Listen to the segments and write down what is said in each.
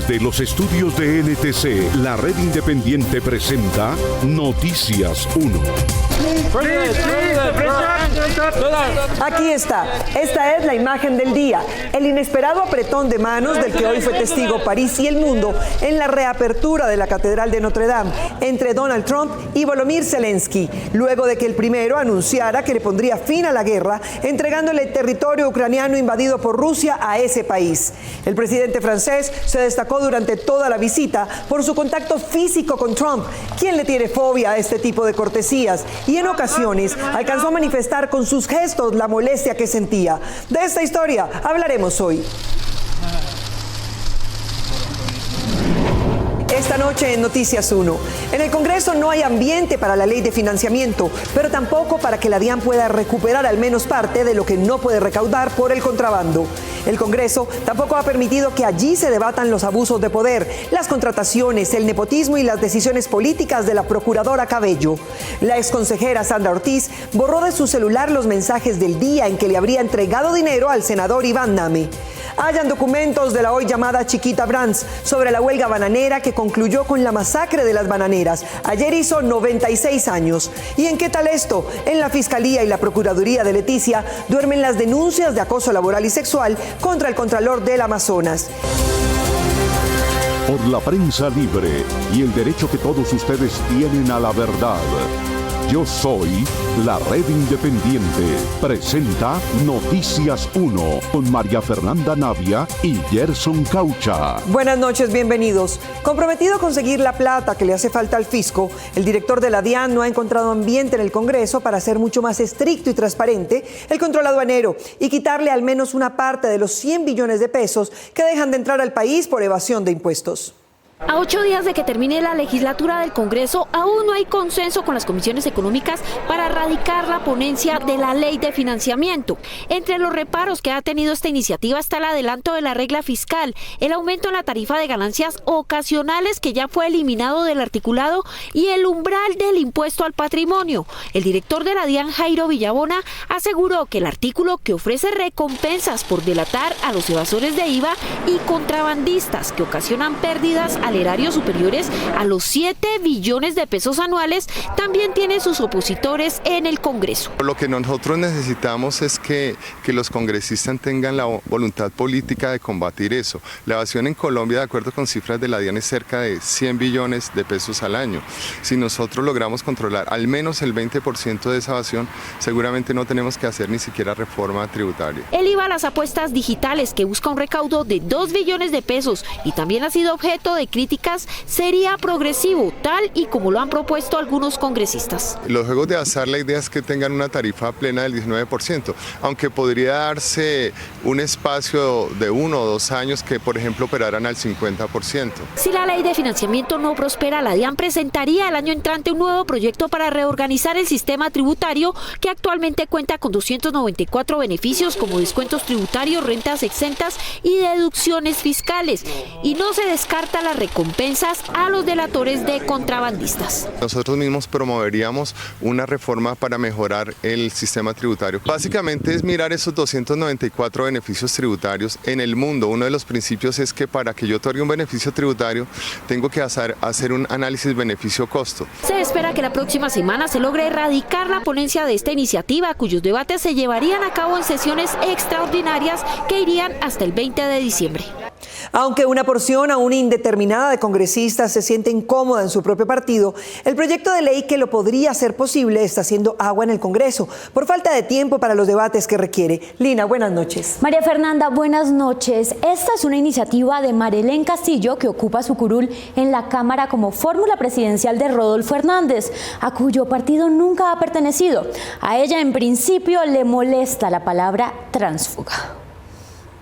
Desde los estudios de NTC, la red independiente presenta Noticias 1. Aquí está. Esta es la imagen del día. El inesperado apretón de manos del que hoy fue testigo París y el mundo en la reapertura de la Catedral de Notre Dame entre Donald Trump y Volodymyr Zelensky, luego de que el primero anunciara que le pondría fin a la guerra, entregándole el territorio ucraniano invadido por Rusia a ese país. El presidente francés se destacó durante toda la visita por su contacto físico con Trump, quien le tiene fobia a este tipo de cortesías, y en ocasiones alcanzó a manifestar con sus gestos la molestia que sentía. De esta historia hablaremos hoy. Esta noche en Noticias 1. En el Congreso no hay ambiente para la ley de financiamiento, pero tampoco para que la DIAN pueda recuperar al menos parte de lo que no puede recaudar por el contrabando. El Congreso tampoco ha permitido que allí se debatan los abusos de poder, las contrataciones, el nepotismo y las decisiones políticas de la procuradora Cabello. La exconsejera Sandra Ortiz borró de su celular los mensajes del día en que le habría entregado dinero al senador Iván Name. Hayan documentos de la hoy llamada Chiquita Brands sobre la huelga bananera que concluyó con la masacre de las bananeras. Ayer hizo 96 años. ¿Y en qué tal esto? En la Fiscalía y la Procuraduría de Leticia duermen las denuncias de acoso laboral y sexual contra el Contralor del Amazonas. Por la prensa libre y el derecho que todos ustedes tienen a la verdad. Yo soy la Red Independiente. Presenta Noticias 1 con María Fernanda Navia y Gerson Caucha. Buenas noches, bienvenidos. Comprometido a conseguir la plata que le hace falta al fisco, el director de la DIAN no ha encontrado ambiente en el Congreso para ser mucho más estricto y transparente el control aduanero y quitarle al menos una parte de los 100 billones de pesos que dejan de entrar al país por evasión de impuestos. A 8 días de que termine la legislatura del Congreso, aún no hay consenso con las comisiones económicas para radicar la ponencia de la ley de financiamiento. Entre los reparos que ha tenido esta iniciativa está el adelanto de la regla fiscal, el aumento en la tarifa de ganancias ocasionales que ya fue eliminado del articulado y el umbral del impuesto al patrimonio. El director de la DIAN, Jairo Villabona, aseguró que el artículo que ofrece recompensas por delatar a los evasores de IVA y contrabandistas que ocasionan pérdidas al erario superiores a los 7 billones de pesos anuales también tiene sus opositores en el Congreso. Lo que nosotros necesitamos es que los congresistas tengan la voluntad política de combatir eso. La evasión en Colombia, de acuerdo con cifras de la DIAN, es cerca de 100 billones de pesos al año. Si nosotros logramos controlar al menos el 20% de esa evasión, seguramente no tenemos que hacer ni siquiera reforma tributaria. El IVA a las apuestas digitales, que busca un recaudo de 2 billones de pesos y también ha sido objeto de críticas, sería progresivo, tal y como lo han propuesto algunos congresistas. Los juegos de azar, la idea es que tengan una tarifa plena del 19%, aunque podría darse un espacio de 1 o 2 años que, por ejemplo, operaran al 50%. Si la ley de financiamiento no prospera, la DIAN presentaría el año entrante un nuevo proyecto para reorganizar el sistema tributario que actualmente cuenta con 294 beneficios como descuentos tributarios, rentas exentas y deducciones fiscales. Y no se descarta la recompensas a los delatores de contrabandistas. Nosotros mismos promoveríamos una reforma para mejorar el sistema tributario. Básicamente es mirar esos 294 beneficios tributarios en el mundo. Uno de los principios es que para que yo otorgue un beneficio tributario tengo que hacer un análisis beneficio-costo. Se espera que la próxima semana se logre erradicar la ponencia de esta iniciativa, cuyos debates se llevarían a cabo en sesiones extraordinarias que irían hasta el 20 de diciembre. Aunque una porción aún indeterminada de congresistas se siente incómoda en su propio partido, el proyecto de ley que lo podría hacer posible está haciendo agua en el Congreso por falta de tiempo para los debates que requiere. Lina, buenas noches. María Fernanda, buenas noches. Esta es una iniciativa de Marelén Castillo, que ocupa su curul en la Cámara como fórmula presidencial de Rodolfo Hernández, a cuyo partido nunca ha pertenecido. A ella, en principio, le molesta la palabra tránsfuga.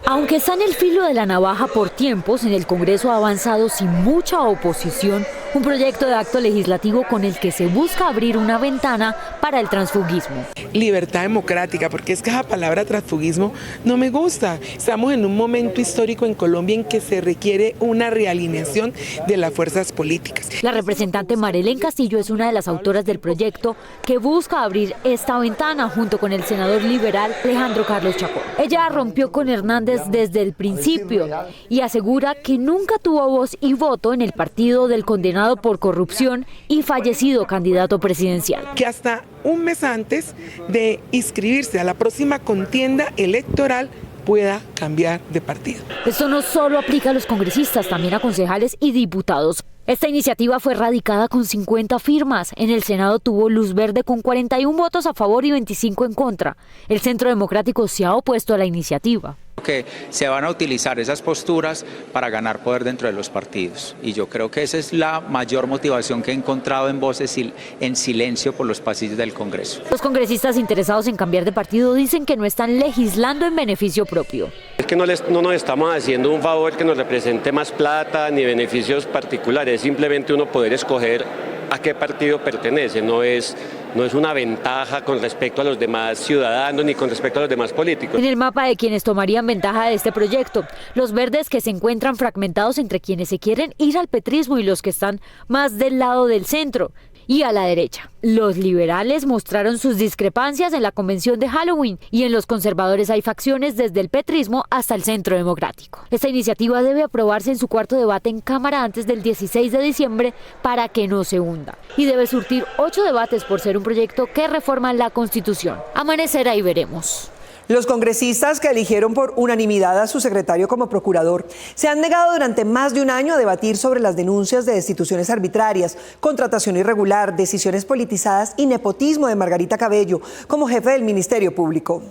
Aunque está en el filo de la navaja por tiempos, en el Congreso ha avanzado sin mucha oposición un proyecto de acto legislativo con el que se busca abrir una ventana para el transfugismo. Libertad democrática, porque es que esa palabra transfugismo no me gusta. Estamos en un momento histórico en Colombia en que se requiere una realineación de las fuerzas políticas. La representante Marelén Castillo es una de las autoras del proyecto que busca abrir esta ventana junto con el senador liberal Alejandro Carlos Chacón. Ella rompió con Hernández desde el principio y asegura que nunca tuvo voz y voto en el partido del condenado por corrupción y fallecido candidato presidencial. Que hasta un mes antes de inscribirse a la próxima contienda electoral pueda cambiar de partido. Esto no solo aplica a los congresistas, también a concejales y diputados. Esta iniciativa fue radicada con 50 firmas. En el Senado tuvo luz verde con 41 votos a favor y 25 en contra. El Centro Democrático se ha opuesto a la iniciativa. Que se van a utilizar esas posturas para ganar poder dentro de los partidos, y yo creo que esa es la mayor motivación que he encontrado en voces en silencio por los pasillos del Congreso. Los congresistas interesados en cambiar de partido dicen que no están legislando en beneficio propio. Es que no nos estamos haciendo un favor que nos represente más plata ni beneficios particulares, simplemente uno poder escoger a qué partido pertenece, no es una ventaja con respecto a los demás ciudadanos ni con respecto a los demás políticos. En el mapa de quienes tomarían ventaja de este proyecto, los verdes que se encuentran fragmentados entre quienes se quieren ir al petrismo y los que están más del lado del centro y a la derecha. Los liberales mostraron sus discrepancias en la convención de Halloween y en los conservadores hay facciones desde el petrismo hasta el Centro Democrático. Esta iniciativa debe aprobarse en su cuarto debate en Cámara antes del 16 de diciembre para que no se hunda. Y debe surtir 8 debates por ser un proyecto que reforma la Constitución. Amanecerá y veremos. Los congresistas que eligieron por unanimidad a su secretario como procurador se han negado durante más de un año a debatir sobre las denuncias de destituciones arbitrarias, contratación irregular, decisiones politizadas y nepotismo de Margarita Cabello como jefe del Ministerio Público.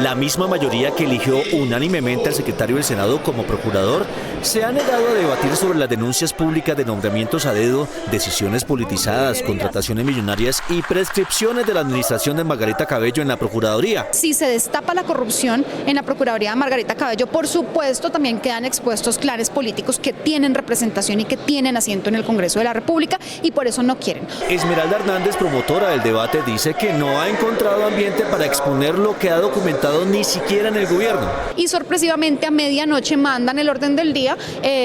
La misma mayoría que eligió unánimemente al secretario del Senado como procurador se ha negado a debatir sobre las denuncias públicas de nombramientos a dedo, decisiones politizadas, contrataciones millonarias y prescripciones de la administración de Margarita Cabello en la Procuraduría. Si se destapa la corrupción en la Procuraduría de Margarita Cabello, por supuesto también quedan expuestos clanes políticos que tienen representación y que tienen asiento en el Congreso de la República y por eso no quieren. Esmeralda Hernández, promotora del debate, dice que no ha encontrado ambiente para exponer lo que ha documentado ni siquiera en el gobierno. Y sorpresivamente a medianoche mandan el orden del día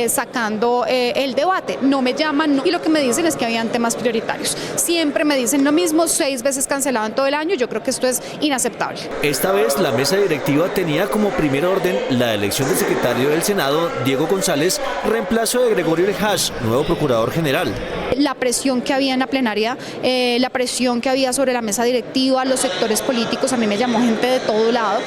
sacando el debate. No me llaman y lo que me dicen es que habían temas prioritarios. Siempre me dicen lo mismo, 6 veces cancelado en todo el año. Yo creo que esto es inaceptable. Esta vez la mesa directiva tenía como primer orden la elección del secretario del Senado, Diego González, reemplazo de Gregorio El Hash, nuevo procurador general. La presión que había en la plenaria, la presión que había sobre la mesa directiva, los sectores políticos, a mí me llamó gente de todo lado,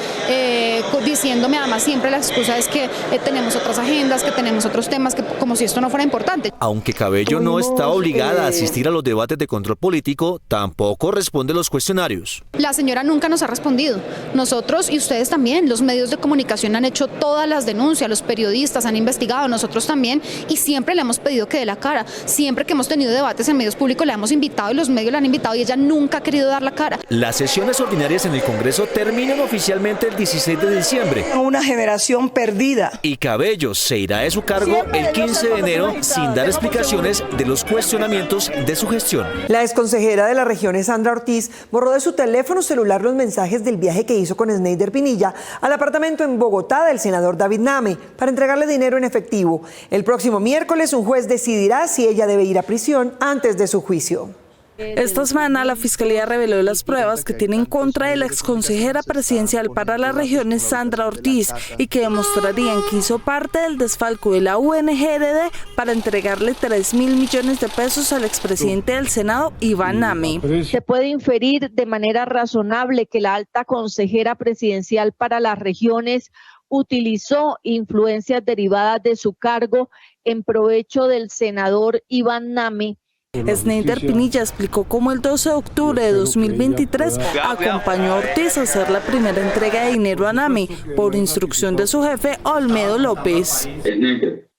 diciéndome además siempre la excusa es que tenemos otras agendas, que tenemos otros temas, que como si esto no fuera importante. Aunque Cabello no está obligada a asistir a los debates de control político, tampoco responde los cuestionarios. La señora nunca nos ha respondido. Nosotros y ustedes también, los medios de comunicación han hecho todas las denuncias, los periodistas han investigado, nosotros también, y siempre le hemos pedido que dé la cara. Siempre que hemos tenido debates en medios públicos la hemos invitado y los medios la han invitado y ella nunca ha querido dar la cara. Las sesiones ordinarias en el Congreso terminan oficialmente el 16 de diciembre. Una generación perdida. Y Cabello se irá de su cargo el 15 de enero sin dar explicaciones de los cuestionamientos de su gestión. La exconsejera de la región, Sandra Ortiz, borró de su teléfono celular los mensajes del viaje que hizo con Sneider Pinilla al apartamento en Bogotá del senador David Name para entregarle dinero en efectivo. El próximo miércoles un juez decidirá si ella debe ir a prisión antes de su juicio. Esta semana la Fiscalía reveló las pruebas que tiene en contra de la exconsejera presidencial para las regiones, Sandra Ortiz, y que demostrarían que hizo parte del desfalco de la UNGRD para entregarle 3.000 millones de pesos al expresidente del Senado, Iván Name. Se puede inferir de manera razonable que la alta consejera presidencial para las regiones utilizó influencias derivadas de su cargo en provecho del senador Iván Name. Sneider Pinilla explicó cómo el 12 de octubre de 2023 acompañó a Ortiz a hacer la primera entrega de dinero a Name por instrucción de su jefe Olmedo López. Sneider,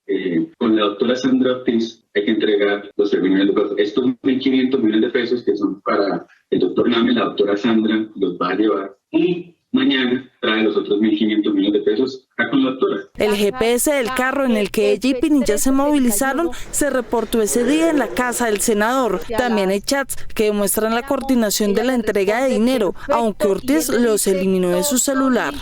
con la doctora Sandra Ortiz hay que entregar los 3.000 millones de pesos. Estos 1.500 millones de pesos que son para el doctor Name, la doctora Sandra los va a llevar y mañana trae los otros 1.500 millones de pesos acá con la doctora. El GPS del carro en el que ella y Pinilla se movilizaron se reportó ese día en la casa del senador. También hay chats que demuestran la coordinación de la entrega de dinero, aunque Ortiz los eliminó de su celular.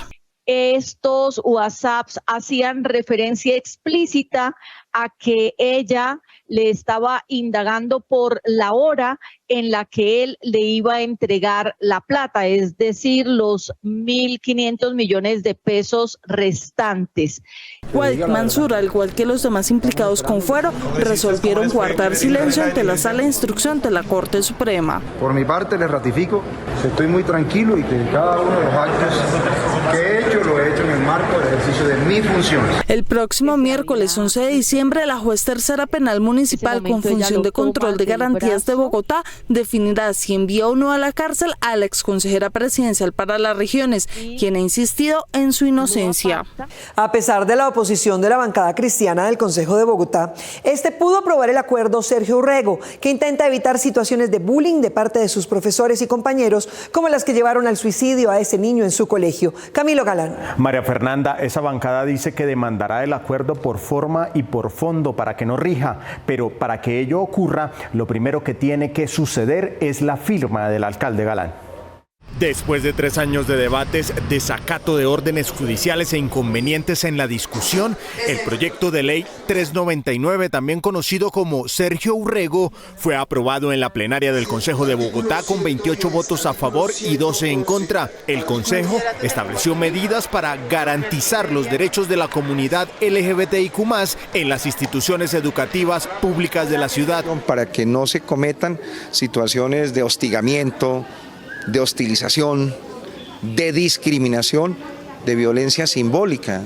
Estos WhatsApps hacían referencia explícita a que ella le estaba indagando por la hora en la que él le iba a entregar la plata, es decir, los 1.500 millones de pesos restantes. Wade Mansour, al igual que los demás implicados con fuero, resolvieron guardar silencio ante la sala de instrucción de la Corte Suprema. Por mi parte les ratifico que estoy muy tranquilo y que cada uno de los actos que he hecho lo he hecho en el marco del ejercicio de mis funciones. El próximo miércoles 11 de diciembre, la juez tercera penal municipal con función de control de garantías de Bogotá definirá si envía o no a la cárcel a la exconsejera presidencial para las regiones, quien ha insistido en su inocencia. A pesar de la oposición de la bancada cristiana del Consejo de Bogotá, pudo aprobar el acuerdo Sergio Urrego, que intenta evitar situaciones de bullying de parte de sus profesores y compañeros, como las que llevaron al suicidio a ese niño en su colegio. Camilo Galán. María Fernanda, esa bancada dice que demandará el acuerdo por forma y por fondo para que no rija, pero para que ello ocurra, lo primero que tiene que suceder es la firma del alcalde Galán. Después de 3 años de debates, desacato de órdenes judiciales e inconvenientes en la discusión, el proyecto de ley 399, también conocido como Sergio Urrego, fue aprobado en la plenaria del Consejo de Bogotá con 28 votos a favor y 12 en contra. El Consejo estableció medidas para garantizar los derechos de la comunidad LGBTIQ+ en las instituciones educativas públicas de la ciudad. Para que no se cometan situaciones de hostigamiento, de hostilización, de discriminación, de violencia simbólica,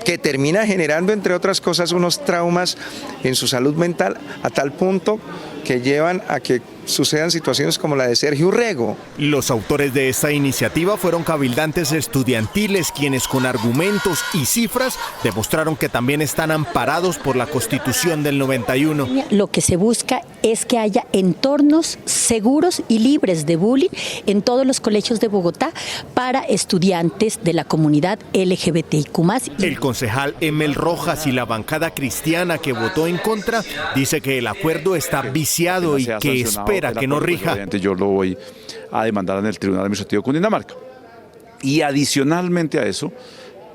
que termina generando, entre otras cosas, unos traumas en su salud mental a tal punto que llevan a que sucedan situaciones como la de Sergio Urrego. Los autores de esta iniciativa fueron cabildantes estudiantiles quienes con argumentos y cifras demostraron que también están amparados por la Constitución del 91. Lo que se busca es que haya entornos seguros y libres de bullying en todos los colegios de Bogotá para estudiantes de la comunidad LGBTIQ+. El concejal Emel Rojas y la bancada cristiana que votó en contra dice que el acuerdo está viciado y que espera que no rija. Yo lo voy a demandar en el Tribunal Administrativo de Cundinamarca. Y adicionalmente a eso,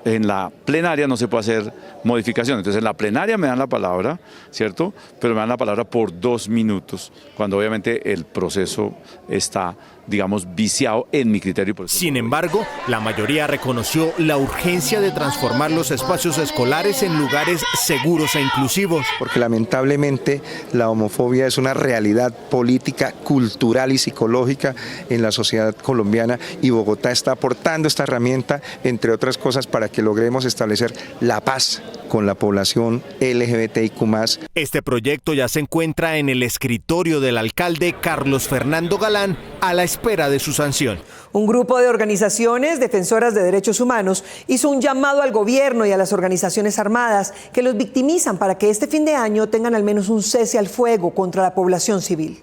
en la plenaria no se puede hacer modificación. Entonces en la plenaria me dan la palabra, ¿cierto? Pero me dan la palabra por 2 minutos, cuando obviamente el proceso está, digamos, viciado en mi criterio. Sin embargo, la mayoría reconoció la urgencia de transformar los espacios escolares en lugares seguros e inclusivos. Porque lamentablemente la homofobia es una realidad política, cultural y psicológica en la sociedad colombiana y Bogotá está aportando esta herramienta, entre otras cosas, para que logremos establecer la paz con la población LGBTIQ+. Este proyecto ya se encuentra en el escritorio del alcalde Carlos Fernando Galán a la espera de su sanción. Un grupo de organizaciones defensoras de derechos humanos hizo un llamado al gobierno y a las organizaciones armadas que los victimizan para que este fin de año tengan al menos un cese al fuego contra la población civil.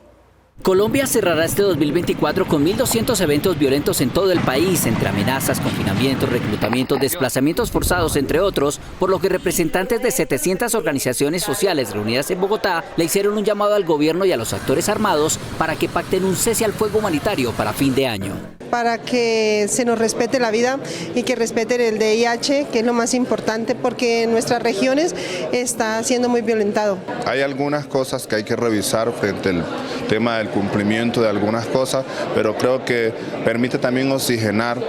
Colombia cerrará este 2024 con 1.200 eventos violentos en todo el país, entre amenazas, confinamientos, reclutamientos, desplazamientos forzados, entre otros, por lo que representantes de 700 organizaciones sociales reunidas en Bogotá le hicieron un llamado al gobierno y a los actores armados para que pacten un cese al fuego humanitario para fin de año. Para que se nos respete la vida y que respeten el VIH, que es lo más importante, porque en nuestras regiones está siendo muy violentado. Hay algunas cosas que hay que revisar frente al tema del cumplimiento de algunas cosas, pero creo que permite también oxigenar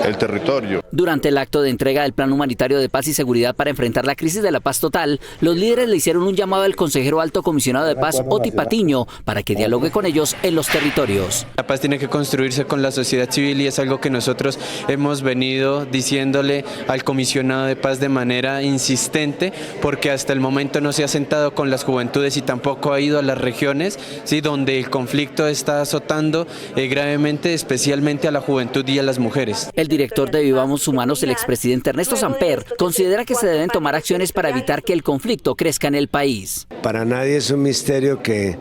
el territorio. Durante el acto de entrega del Plan Humanitario de Paz y Seguridad para enfrentar la crisis de la paz total, los líderes le hicieron un llamado al consejero alto comisionado de paz, Oti Patiño, para que dialogue con ellos en los territorios. La paz tiene que construirse con la sociedad civil y es algo que nosotros hemos venido diciéndole al comisionado de paz de manera insistente, porque hasta el momento no se ha sentado con las juventudes y tampoco ha ido a las regiones, ¿sí?, donde el conflicto está azotando gravemente, especialmente a la juventud y a las mujeres. El director de Vivamos Humanos, el expresidente Ernesto Samper, considera que se deben tomar acciones para evitar que el conflicto crezca en el país. Para nadie es un misterio que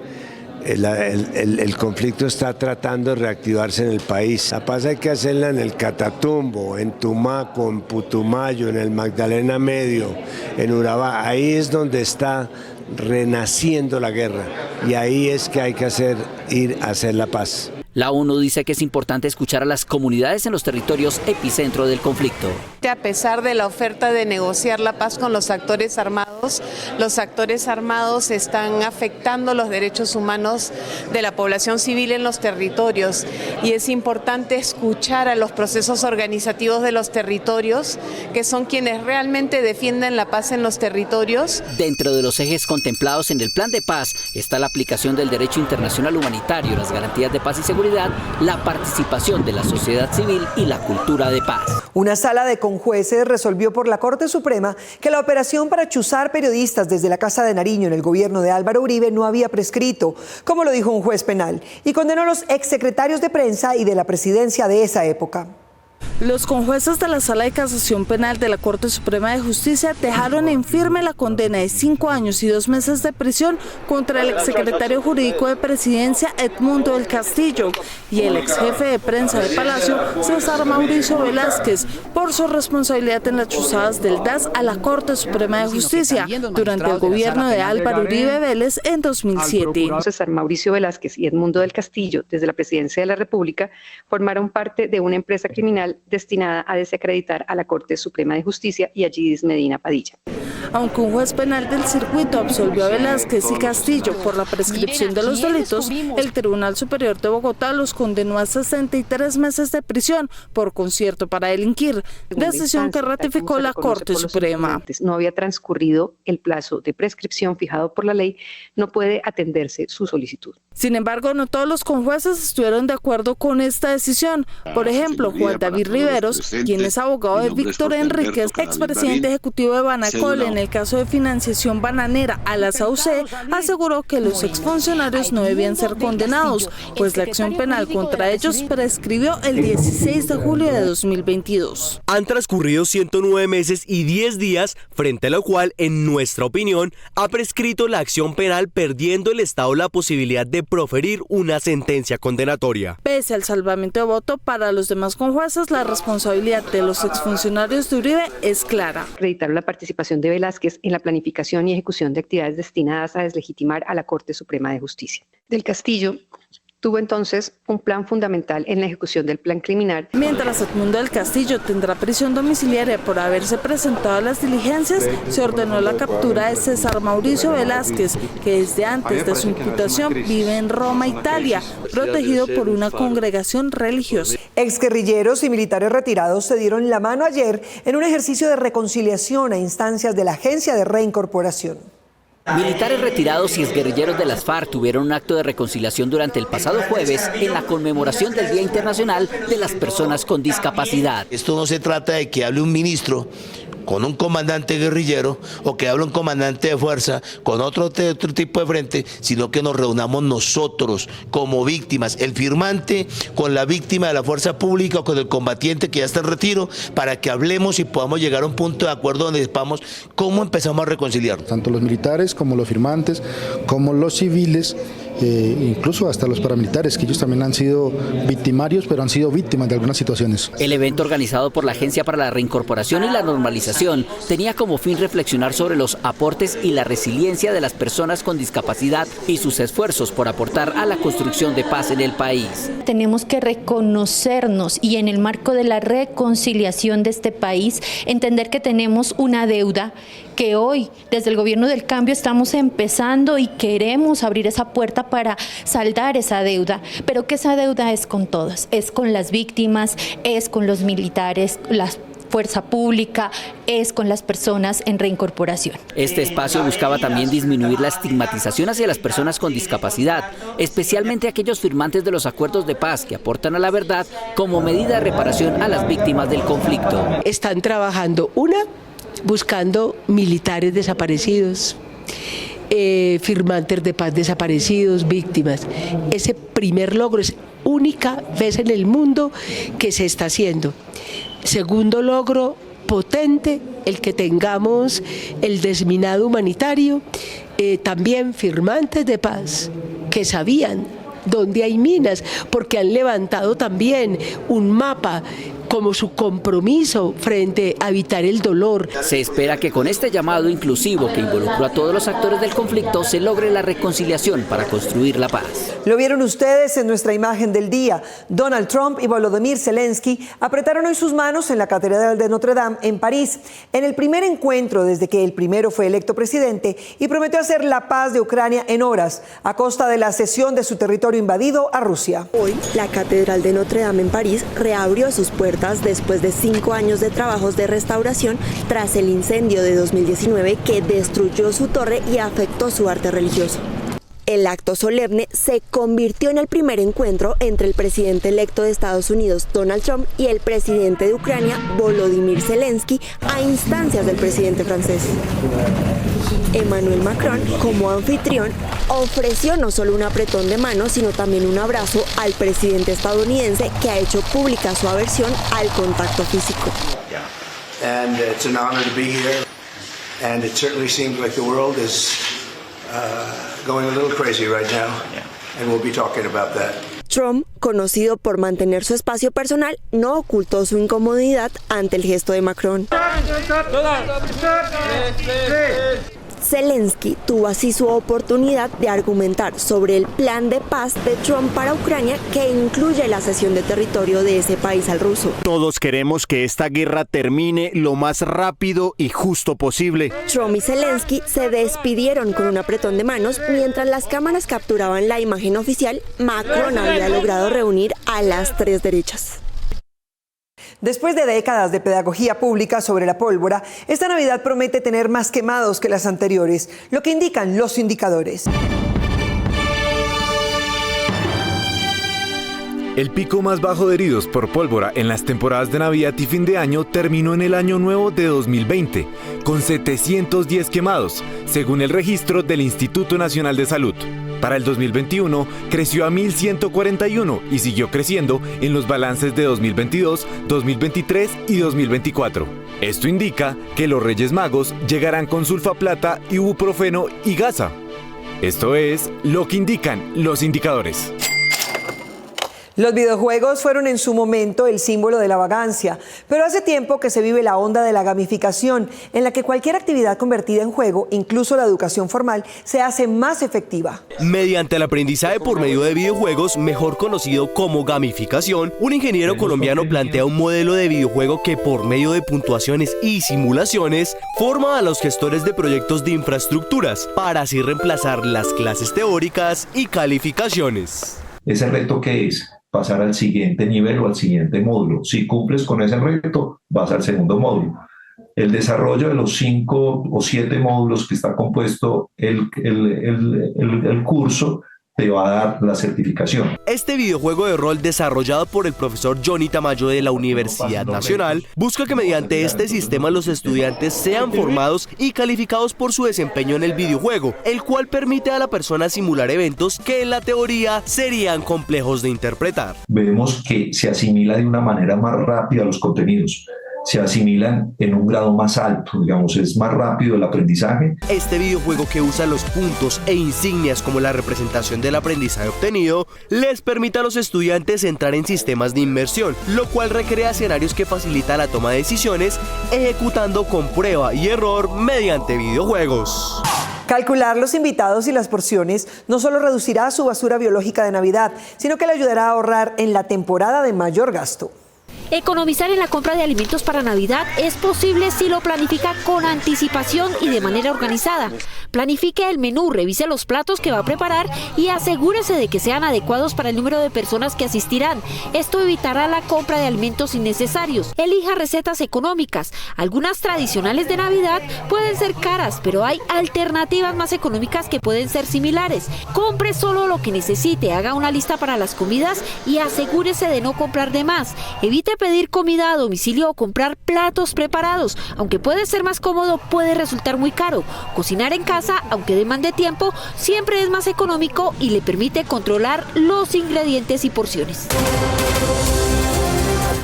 el conflicto está tratando de reactivarse en el país. La paz hay que hacerla en el Catatumbo, en Tumaco, en Putumayo, en el Magdalena Medio, en Urabá. Ahí es donde está renaciendo la guerra y ahí es que hay que ir a hacer la paz. La ONU dice que es importante escuchar a las comunidades en los territorios epicentro del conflicto. A pesar de la oferta de negociar la paz con los actores armados están afectando los derechos humanos de la población civil en los territorios y es importante escuchar a los procesos organizativos de los territorios, que son quienes realmente defienden la paz en los territorios. Dentro de los ejes contemplados en el Plan de Paz está la aplicación del derecho internacional humanitario, las garantías de paz y seguridad, la participación de la sociedad civil y la cultura de paz. Una sala de conjueces resolvió por la Corte Suprema que la operación para chuzar periodistas desde la Casa de Nariño en el gobierno de Álvaro Uribe no había prescrito, como lo dijo un juez penal, y condenó a los exsecretarios de prensa y de la presidencia de esa época. Los conjueces de la Sala de Casación Penal de la Corte Suprema de Justicia dejaron en firme la condena de 5 años y 2 meses de prisión contra el exsecretario jurídico de Presidencia Edmundo del Castillo y el exjefe de prensa de Palacio César Mauricio Velázquez por su responsabilidad en las chuzadas del DAS a la Corte Suprema de Justicia durante el gobierno de Álvaro Uribe Vélez en 2007. César Mauricio Velázquez y Edmundo del Castillo, desde la Presidencia de la República, formaron parte de una empresa criminal destinada a desacreditar a la Corte Suprema de Justicia y a Yidis Medina Padilla. Aunque un juez penal del circuito absolvió a Velázquez y Castillo por la prescripción de los delitos, el Tribunal Superior de Bogotá los condenó a 63 meses de prisión por concierto para delinquir, decisión que ratificó la Corte Suprema. No había transcurrido el plazo de prescripción fijado por la ley, no puede atenderse su solicitud. Sin embargo, no todos los conjueces estuvieron de acuerdo con esta decisión. Por ejemplo, Juan David Riveros, quien es abogado de Víctor Enríquez, expresidente ejecutivo de Banacol en el caso de financiación bananera a la SAUCE, aseguró que los exfuncionarios no debían ser condenados, pues la acción penal contra ellos prescribió el 16 de julio de 2022. Han transcurrido 109 meses y 10 días, frente a lo cual, en nuestra opinión, ha prescrito la acción penal, perdiendo el Estado la posibilidad de proferir una sentencia condenatoria. Pese al salvamento de voto, para los demás conjueces la responsabilidad de los exfuncionarios de Uribe es clara. Acreditar la participación de Velázquez en la planificación y ejecución de actividades destinadas a deslegitimar a la Corte Suprema de Justicia. Del Castillo tuvo entonces un plan fundamental en la ejecución del plan criminal. Mientras Edmundo del Castillo tendrá prisión domiciliaria por haberse presentado a las diligencias, se ordenó la captura de César Mauricio Velázquez, que desde antes de su imputación vive en Roma, Italia, protegido por una congregación religiosa. Exguerrilleros y militares retirados se dieron la mano ayer en un ejercicio de reconciliación a instancias de la Agencia de Reincorporación. Militares retirados y exguerrilleros de las FARC tuvieron un acto de reconciliación durante el pasado jueves en la conmemoración del Día Internacional de las Personas con Discapacidad. Esto no se trata de que hable un ministro con un comandante guerrillero o que hable un comandante de fuerza con otro tipo de frente, sino que nos reunamos nosotros como víctimas, el firmante con la víctima de la fuerza pública o con el combatiente que ya está en retiro, para que hablemos y podamos llegar a un punto de acuerdo donde sepamos cómo empezamos a reconciliar. Tanto los militares como los firmantes, como los civiles, incluso hasta los paramilitares, que ellos también han sido victimarios, pero han sido víctimas de algunas situaciones. El evento, organizado por la Agencia para la Reincorporación y la Normalización, tenía como fin reflexionar sobre los aportes y la resiliencia de las personas con discapacidad y sus esfuerzos por aportar a la construcción de paz en el país. Tenemos que reconocernos y, en el marco de la reconciliación de este país, entender que tenemos una deuda que hoy, desde el gobierno del cambio, estamos empezando y queremos abrir esa puerta para saldar esa deuda, pero que esa deuda es con todos, es con las víctimas, es con los militares, la fuerza pública, es con las personas en reincorporación. Este espacio buscaba también disminuir la estigmatización hacia las personas con discapacidad, especialmente aquellos firmantes de los acuerdos de paz que aportan a la verdad como medida de reparación a las víctimas del conflicto. Están trabajando buscando militares desaparecidos, firmantes de paz desaparecidos, víctimas. Ese primer logro es única vez en el mundo que se está haciendo. Segundo logro potente, el que tengamos el desminado humanitario, también firmantes de paz, que sabían dónde hay minas, porque han levantado también un mapa como su compromiso frente a evitar el dolor. Se espera que con este llamado inclusivo que involucró a todos los actores del conflicto se logre la reconciliación para construir la paz. Lo vieron ustedes en nuestra imagen del día. Donald Trump y Volodymyr Zelensky apretaron hoy sus manos en la Catedral de Notre Dame en París, en el primer encuentro desde que el primero fue electo presidente, y prometió hacer la paz de Ucrania en horas, a costa de la cesión de su territorio invadido a Rusia. Hoy, la Catedral de Notre Dame en París reabrió sus puertas después de 5 años de trabajos de restauración tras el incendio de 2019 que destruyó su torre y afectó su arte religioso. El acto solemne se convirtió en el primer encuentro entre el presidente electo de Estados Unidos, Donald Trump, y el presidente de Ucrania, Volodymyr Zelensky, a instancias del presidente francés. Emmanuel Macron, como anfitrión, ofreció no solo un apretón de mano, sino también un abrazo al presidente estadounidense, que ha hecho pública su aversión al contacto físico. And it's an honor to be here, and it certainly seems like the world is going a little crazy right now, and we'll be talking about that. Trump, conocido por mantener su espacio personal, no ocultó su incomodidad ante el gesto de Macron. Zelensky tuvo así su oportunidad de argumentar sobre el plan de paz de Trump para Ucrania, que incluye la cesión de territorio de ese país al ruso. Todos queremos que esta guerra termine lo más rápido y justo posible. Trump y Zelensky se despidieron con un apretón de manos. Mientras las cámaras capturaban la imagen oficial, Macron había logrado reunir a las tres derechas. Después de décadas de pedagogía pública sobre la pólvora, esta Navidad promete tener más quemados que las anteriores, lo que indican los indicadores. El pico más bajo de heridos por pólvora en las temporadas de Navidad y fin de año terminó en el año nuevo de 2020, con 710 quemados, según el registro del Instituto Nacional de Salud. Para el 2021 creció a 1.141 y siguió creciendo en los balances de 2022, 2023 y 2024. Esto indica que los Reyes Magos llegarán con sulfaplata, ibuprofeno y gasa. Esto es lo que indican los indicadores. Los videojuegos fueron en su momento el símbolo de la vagancia, pero hace tiempo que se vive la onda de la gamificación, en la que cualquier actividad convertida en juego, incluso la educación formal, se hace más efectiva. Mediante el aprendizaje por medio de videojuegos, mejor conocido como gamificación, un ingeniero colombiano plantea un modelo de videojuego que por medio de puntuaciones y simulaciones forma a los gestores de proyectos de infraestructuras para así reemplazar las clases teóricas y calificaciones. ¿Ese reto qué es? Pasar al siguiente nivel o al siguiente módulo. Si cumples con ese reto, vas al segundo módulo. El desarrollo de los 5 o 7 módulos que está compuesto el curso te va a dar la certificación. Este videojuego de rol desarrollado por el profesor Johnny Tamayo de la Universidad Nacional busca que mediante este sistema los estudiantes sean formados y calificados por su desempeño en el videojuego, el cual permite a la persona simular eventos que en la teoría serían complejos de interpretar. Vemos que se asimila de una manera más rápida los contenidos. Se asimilan en un grado más alto, digamos, es más rápido el aprendizaje. Este videojuego, que usa los puntos e insignias como la representación del aprendizaje obtenido, les permite a los estudiantes entrar en sistemas de inmersión, lo cual recrea escenarios que facilita la toma de decisiones, ejecutando con prueba y error mediante videojuegos. Calcular los invitados y las porciones no solo reducirá su basura biológica de Navidad, sino que le ayudará a ahorrar en la temporada de mayor gasto. Economizar en la compra de alimentos para Navidad es posible si lo planifica con anticipación y de manera organizada. Planifique el menú, revise los platos que va a preparar y asegúrese de que sean adecuados para el número de personas que asistirán. Esto evitará la compra de alimentos innecesarios. Elija recetas económicas. Algunas tradicionales de Navidad pueden ser caras, pero hay alternativas más económicas que pueden ser similares. Compre solo lo que necesite, haga una lista para las comidas y asegúrese de no comprar de más. Evite pedir comida a domicilio o comprar platos preparados. Aunque puede ser más cómodo, puede resultar muy caro. Cocinar en casa, aunque demande tiempo, siempre es más económico y le permite controlar los ingredientes y porciones.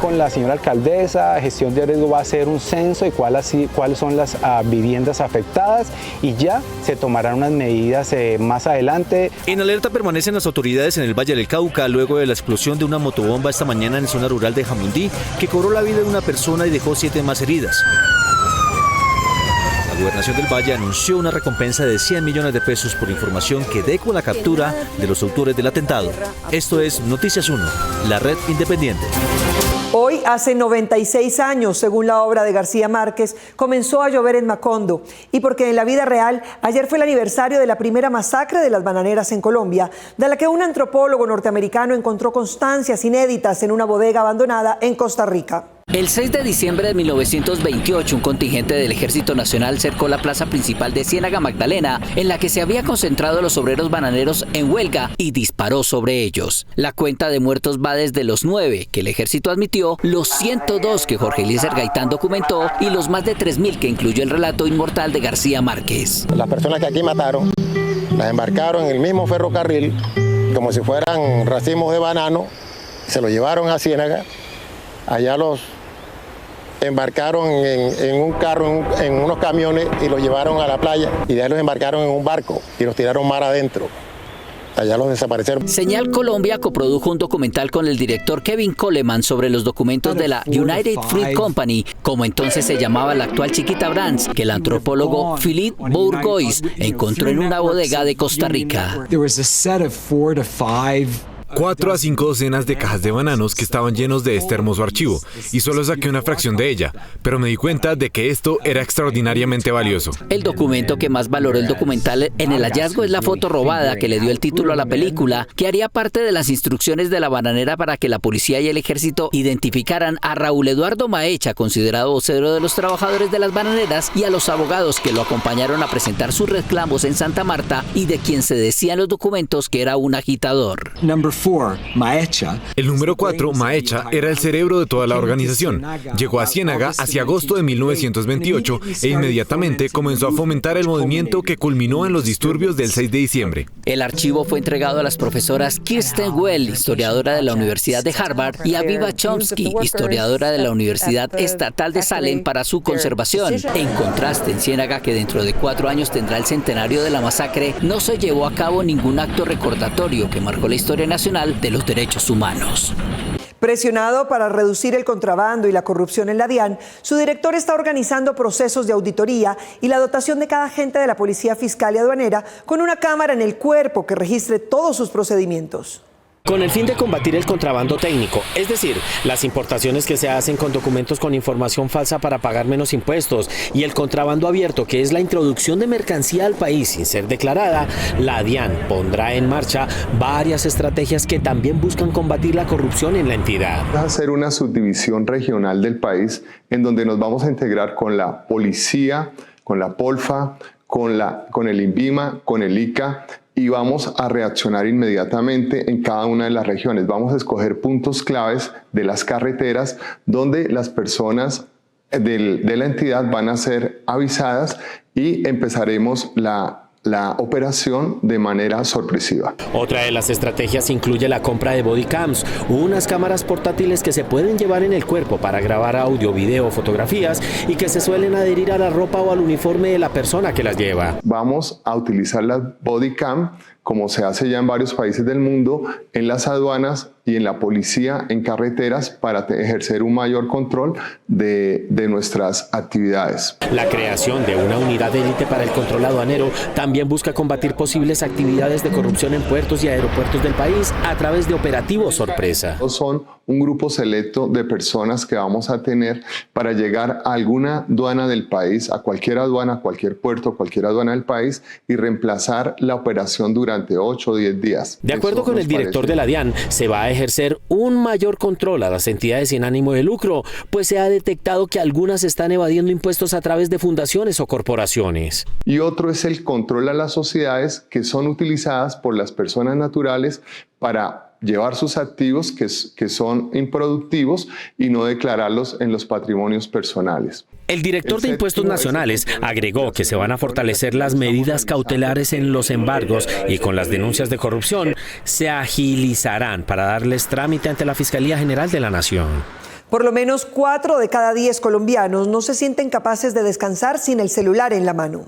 con la señora alcaldesa, gestión de riesgo va a hacer un censo y cuáles son las viviendas afectadas y ya se tomarán unas medidas más adelante. En alerta permanecen las autoridades en el Valle del Cauca luego de la explosión de una motobomba esta mañana en zona rural de Jamundí que cobró la vida de una persona y dejó 7 más heridas. La Gobernación del Valle anunció una recompensa de 100 millones de pesos por información que dé con la captura de los autores del atentado. Esto es Noticias 1, la red independiente. Hoy, hace 96 años, según la obra de García Márquez, comenzó a llover en Macondo. Y porque en la vida real, ayer fue el aniversario de la primera masacre de las bananeras en Colombia, de la que un antropólogo norteamericano encontró constancias inéditas en una bodega abandonada en Costa Rica. El 6 de diciembre de 1928, un contingente del Ejército Nacional cercó la plaza principal de Ciénaga Magdalena, en la que se había concentrado los obreros bananeros en huelga, y disparó sobre ellos. La cuenta de muertos va desde los 9 que el ejército admitió, los 102 que Jorge Eliezer Gaitán documentó y los más de 3.000 que incluyó el relato inmortal de García Márquez. Las personas que aquí mataron, las embarcaron en el mismo ferrocarril, como si fueran racimos de banano, se los llevaron a Ciénaga, allá los embarcaron en un carro, en unos camiones y los llevaron a la playa y de ahí los embarcaron en un barco y los tiraron mar adentro. Allá los desaparecieron. Señal Colombia coprodujo un documental con el director Kevin Coleman sobre los documentos de la United Fruit Company, como entonces se llamaba la actual Chiquita Brands, que el antropólogo Philippe Bourgois encontró en una bodega de Costa Rica. 4 a 5 docenas de cajas de bananos que estaban llenos de este hermoso archivo, y solo saqué una fracción de ella, pero me di cuenta de que esto era extraordinariamente valioso. El documento que más valoró el documental en el hallazgo es la foto robada que le dio el título a la película, que haría parte de las instrucciones de la bananera para que la policía y el ejército identificaran a Raúl Eduardo Maecha, considerado vocero de los trabajadores de las bananeras, y a los abogados que lo acompañaron a presentar sus reclamos en Santa Marta y de quien se decía en los documentos que era un agitador. El número 4, Maecha, era el cerebro de toda la organización. Llegó a Ciénaga hacia agosto de 1928 e inmediatamente comenzó a fomentar el movimiento que culminó en los disturbios del 6 de diciembre. El archivo fue entregado a las profesoras Kirsten Well, historiadora de la Universidad de Harvard, y Aviva Chomsky, historiadora de la Universidad Estatal de Salem, para su conservación. En contraste, en Ciénaga, que dentro de 4 años tendrá el centenario de la masacre, no se llevó a cabo ningún acto recordatorio que marcó la historia nacional de los derechos humanos. Presionado para reducir el contrabando y la corrupción en la DIAN, su director está organizando procesos de auditoría y la dotación de cada agente de la Policía Fiscal y Aduanera con una cámara en el cuerpo que registre todos sus procedimientos. Con el fin de combatir el contrabando técnico, es decir, las importaciones que se hacen con documentos con información falsa para pagar menos impuestos, y el contrabando abierto, que es la introducción de mercancía al país sin ser declarada, la DIAN pondrá en marcha varias estrategias que también buscan combatir la corrupción en la entidad. Vamos a hacer una subdivisión regional del país en donde nos vamos a integrar con la policía, con la Polfa, con el INVIMA, con el ICA, y vamos a reaccionar inmediatamente en cada una de las regiones. Vamos a escoger puntos claves de las carreteras donde las personas de la entidad van a ser avisadas y empezaremos la operación de manera sorpresiva. Otra de las estrategias incluye la compra de bodycams, unas cámaras portátiles que se pueden llevar en el cuerpo para grabar audio, video, fotografías y que se suelen adherir a la ropa o al uniforme de la persona que las lleva. Vamos a utilizar la bodycam, como se hace ya en varios países del mundo, en las aduanas y en la policía en carreteras para ejercer un mayor control de nuestras actividades. La creación de una unidad de élite para el control aduanero también busca combatir posibles actividades de corrupción en puertos y aeropuertos del país a través de operativos sorpresa. Son un grupo selecto de personas que vamos a tener para llegar a alguna aduana del país, a cualquier aduana, a cualquier puerto, a cualquier aduana del país y reemplazar la operación durante 8 o 10 días. De acuerdo con el director de la DIAN, se va a ejercer un mayor control a las entidades sin ánimo de lucro, pues se ha detectado que algunas están evadiendo impuestos a través de fundaciones o corporaciones. Y otro es el control a las sociedades que son utilizadas por las personas naturales para llevar sus activos que son improductivos y no declararlos en los patrimonios personales. El director de Impuestos Nacionales agregó que se van a fortalecer las medidas cautelares en los embargos y con las denuncias de corrupción se agilizarán para darles trámite ante la Fiscalía General de la Nación. Por lo menos 4 de cada 10 colombianos no se sienten capaces de descansar sin el celular en la mano.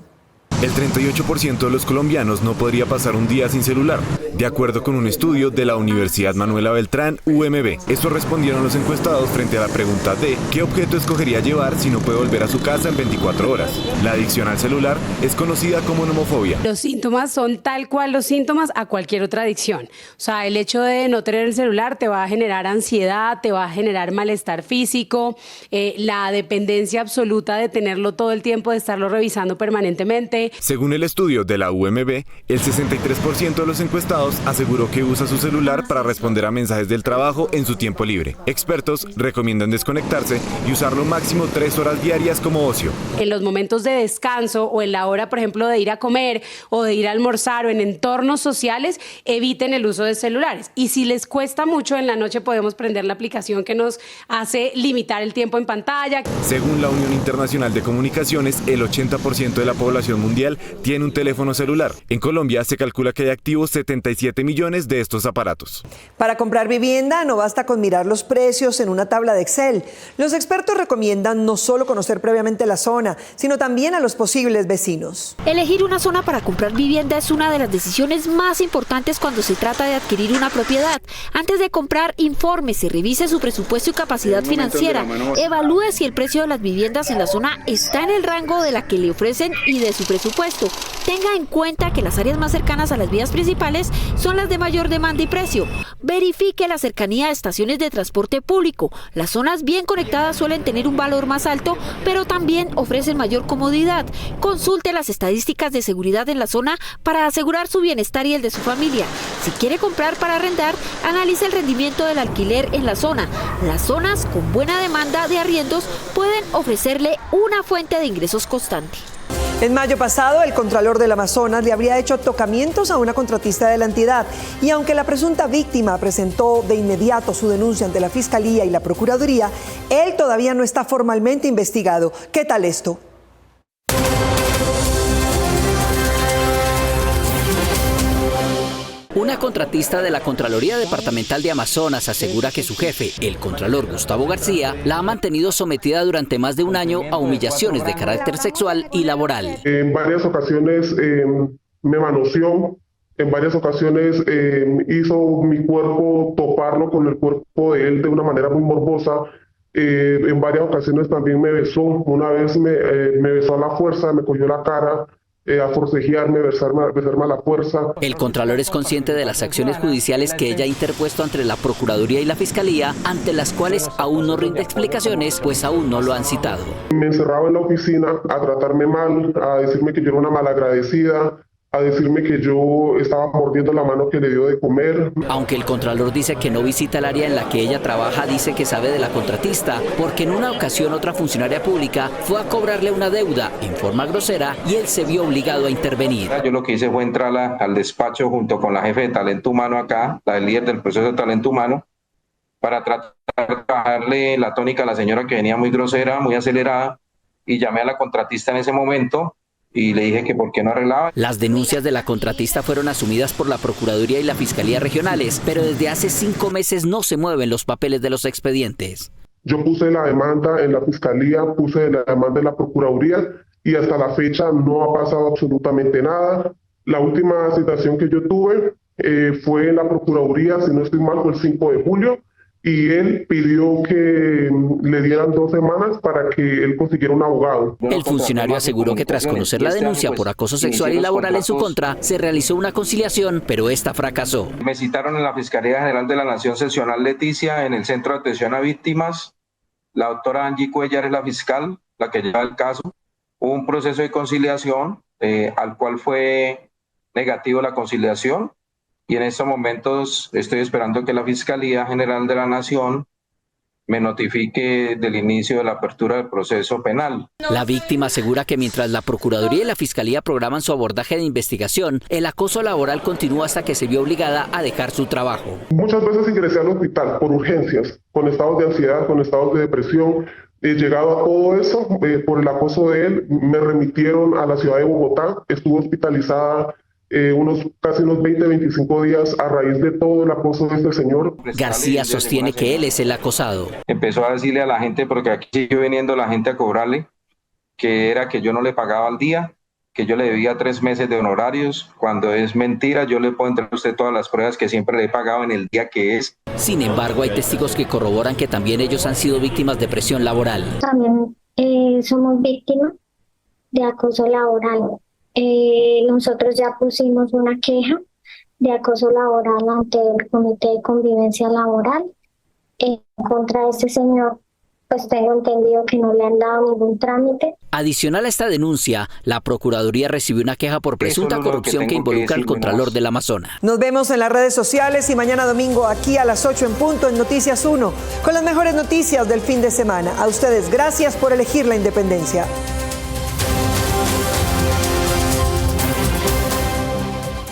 El 38% de los colombianos no podría pasar un día sin celular, de acuerdo con un estudio de la Universidad Manuela Beltrán, UMB. Esto respondieron los encuestados frente a la pregunta de ¿qué objeto escogería llevar si no puede volver a su casa en 24 horas? La adicción al celular es conocida como nomofobia. Los síntomas son tal cual los síntomas a cualquier otra adicción. O sea, el hecho de no tener el celular te va a generar ansiedad, te va a generar malestar físico, la dependencia absoluta de tenerlo todo el tiempo, de estarlo revisando permanentemente. Según el estudio de la UMB, el 63% de los encuestados aseguró que usa su celular para responder a mensajes del trabajo en su tiempo libre. Expertos recomiendan desconectarse y usarlo máximo 3 horas diarias como ocio. En los momentos de descanso o en la hora, por ejemplo, de ir a comer o de ir a almorzar o en entornos sociales, eviten el uso de celulares. Y si les cuesta mucho, en la noche podemos prender la aplicación que nos hace limitar el tiempo en pantalla. Según la Unión Internacional de Comunicaciones, el 80% de la población mundial tiene un teléfono celular. En Colombia se calcula que hay activos 77 millones de estos aparatos. Para comprar vivienda no basta con mirar los precios en una tabla de Excel. Los expertos recomiendan no solo conocer previamente la zona, sino también a los posibles vecinos. Elegir una zona para comprar vivienda es una de las decisiones más importantes cuando se trata de adquirir una propiedad. Antes de comprar, infórmese, revise su presupuesto y capacidad financiera. Evalúe si el precio de las viviendas en la zona está en el rango de la que le ofrecen y de su presupuesto. Tenga en cuenta que las áreas más cercanas a las vías principales son las de mayor demanda y precio. Verifique la cercanía a estaciones de transporte público. Las zonas bien conectadas suelen tener un valor más alto, pero también ofrecen mayor comodidad. Consulte las estadísticas de seguridad en la zona para asegurar su bienestar y el de su familia. Si quiere comprar para arrendar, analice el rendimiento del alquiler en la zona. Las zonas con buena demanda de arriendos pueden ofrecerle una fuente de ingresos constante. En mayo pasado, el Contralor del Amazonas le habría hecho tocamientos a una contratista de la entidad y aunque la presunta víctima presentó de inmediato su denuncia ante la Fiscalía y la Procuraduría, él todavía no está formalmente investigado. ¿Qué tal esto? Una contratista de la Contraloría Departamental de Amazonas asegura que su jefe, el Contralor Gustavo García, la ha mantenido sometida durante más de un año a humillaciones de carácter sexual y laboral. En varias ocasiones me manoseó, en varias ocasiones hizo mi cuerpo toparlo con el cuerpo de él de una manera muy morbosa. En varias ocasiones también me besó, una vez me besó a la fuerza, me cogió la cara, a forcejearme, besarme a la fuerza. El Contralor es consciente de las acciones judiciales que ella ha interpuesto ante la Procuraduría y la Fiscalía, ante las cuales aún no rinde explicaciones, pues aún no lo han citado. Me encerraba en la oficina a tratarme mal, a decirme que yo era una malagradecida, a decirme que yo estaba mordiendo la mano que le dio de comer. Aunque el Contralor dice que no visita el área en la que ella trabaja, dice que sabe de la contratista, porque en una ocasión otra funcionaria pública fue a cobrarle una deuda en forma grosera y él se vio obligado a intervenir. Yo lo que hice fue entrar al despacho junto con la jefe de talento humano acá, la líder del proceso de talento humano, para tratar de bajarle la tónica a la señora que venía muy grosera, muy acelerada, y llamé a la contratista en ese momento y le dije que por qué no arreglaba. Las denuncias de la contratista fueron asumidas por la Procuraduría y la Fiscalía regionales, pero desde hace 5 meses no se mueven los papeles de los expedientes. Yo puse la demanda en la Fiscalía, puse la demanda en la Procuraduría y hasta la fecha no ha pasado absolutamente nada. La última citación que yo tuve fue en la Procuraduría, si no estoy mal, fue el 5 de julio. Y él pidió que le dieran 2 semanas para que él consiguiera un abogado. El funcionario aseguró que tras conocer la denuncia por acoso sexual y laboral en su contra, se realizó una conciliación, pero esta fracasó. Me citaron en la Fiscalía General de la Nación Seccional Leticia, en el Centro de Atención a Víctimas. La doctora Angie Cuellar es la fiscal, la que lleva el caso. Hubo un proceso de conciliación, al cual fue negativo la conciliación. Y en estos momentos estoy esperando que la Fiscalía General de la Nación me notifique del inicio de la apertura del proceso penal. La víctima asegura que mientras la Procuraduría y la Fiscalía programan su abordaje de investigación, el acoso laboral continúa hasta que se vio obligada a dejar su trabajo. Muchas veces ingresé al hospital por urgencias, con estados de ansiedad, con estados de depresión. Llegado a todo eso, por el acoso de él, me remitieron a la ciudad de Bogotá, estuve hospitalizada casi unos 20, 25 días a raíz de todo el acoso de este señor. García sostiene que él es el acosado. Empezó a decirle a la gente, porque aquí siguió viniendo la gente a cobrarle, que era que yo no le pagaba al día, que yo le debía 3 meses de honorarios, cuando es mentira. Yo le puedo entregar a usted todas las pruebas que siempre le he pagado en el día que es. Sin embargo, hay testigos que corroboran que también ellos han sido víctimas de presión laboral. También somos víctimas de acoso laboral. Nosotros ya pusimos una queja de acoso laboral ante el Comité de Convivencia Laboral en contra de este señor. Pues tengo entendido que no le han dado ningún trámite. Adicional a esta denuncia, la Procuraduría recibió una queja por presunta corrupción que involucra al Contralor del Amazonas. Nos vemos en las redes sociales y mañana domingo aquí a las 8 en punto en Noticias 1 con las mejores noticias del fin de semana. A ustedes, gracias por elegir la independencia.